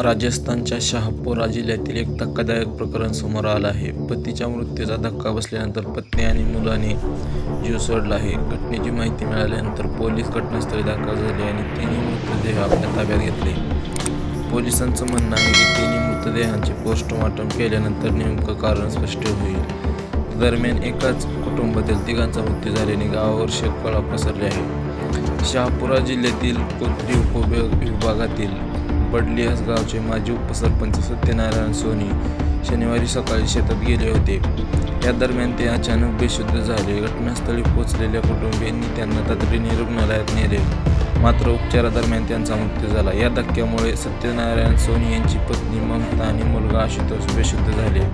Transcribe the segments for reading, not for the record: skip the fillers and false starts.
राजस्थानच्या शाहपुरा जिल्ह्यातील एक धक्कादायक प्रकरण समोर आलं आहे. पतीच्या मृत्यूचा धक्का बसल्यानंतर पत्नी आणि मुलाने जीव सोडला आहे. घटनेची माहिती मिळाल्यानंतर पोलीस घटनास्थळी दाखल झाले आणि तिन्ही मृतदेह आपल्या ताब्यात घेतले. पोलिसांचं म्हणणं आहे की तिन्ही मृतदेहांचे पोस्टमॉर्टम केल्यानंतर नेमकं कारण स्पष्ट होईल. दरम्यान एकाच कुटुंबातील तिघांचा मृत्यू झाल्याने गावावर शोककळा पसरली आहे. शाहपुरा जिल्ह्यातील कोथरी उपविभागातील बडलियास गावचे माजी उपसरपंच सत्यनारायण सोनी शनिवारी सकाळी शेतात गेले होते. या दरम्यान ते अचानक बेशुद्ध झाले. घटनास्थळी पोहोचलेल्या कुटुंबियांनी त्यांना तातडीने रुग्णालयात नेले, मात्र उपचारादरम्यान त्यांचा मृत्यू झाला. या धक्क्यामुळे सत्यनारायण सोनी यांची पत्नी ममता आणि मुलगा आशुतोष बेशुद्ध झाले.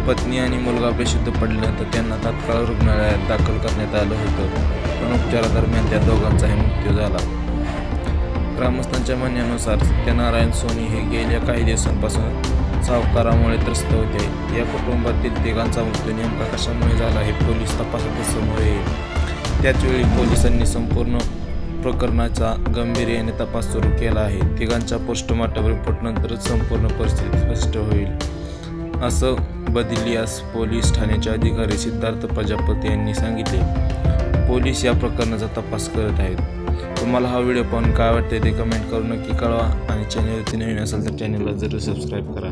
पत्नी आणि मुलगा बेशुद्ध पडल्यानंतर त्यांना तात्काळ रुग्णालयात दाखल करण्यात आलं होतं, पण उपचारादरम्यान त्या दोघांचाही मृत्यू झाला. ग्रामस्थांच्या म्हणण्यानुसार सत्यनारायण सोनी हे गेल्या काही दिवसांपासून सावकारामुळे त्रस्त होते. या कुटुंबातील तिघांचा मृत्यू नेमका कशामुळे झाला हे पोलीस तपासात समोर येईल. त्याचवेळी पोलिसांनी संपूर्ण प्रकरणाचा गांभीर्याने तपास सुरू केला आहे. तिघांच्या पोस्टमॉर्टम रिपोर्टनंतरच संपूर्ण परिस्थिती स्पष्ट होईल, असं बदलियास पोलीस ठाण्याचे अधिकारी सिद्धार्थ प्रजापती यांनी सांगितले. पोलीस या प्रकरणाचा तपास करत आहेत. तुम्हाला हा व्हिडिओ पाहून काय वाटते ते कमेंट करून नक्की कळवा आणि चॅनलवरती नवीन असेल तर चॅनलला जरूर सबस्क्राईब करा.